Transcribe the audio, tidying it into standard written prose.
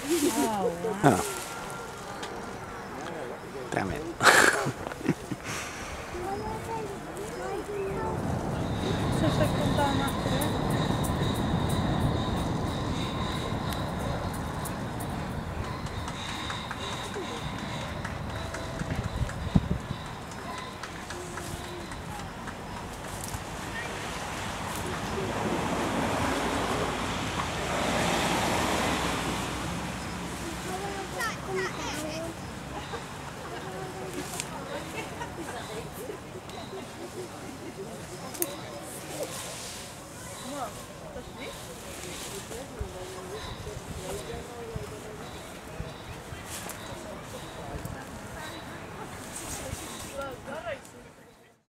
Oh, wow. Oh, damn it. Se stai contando a te?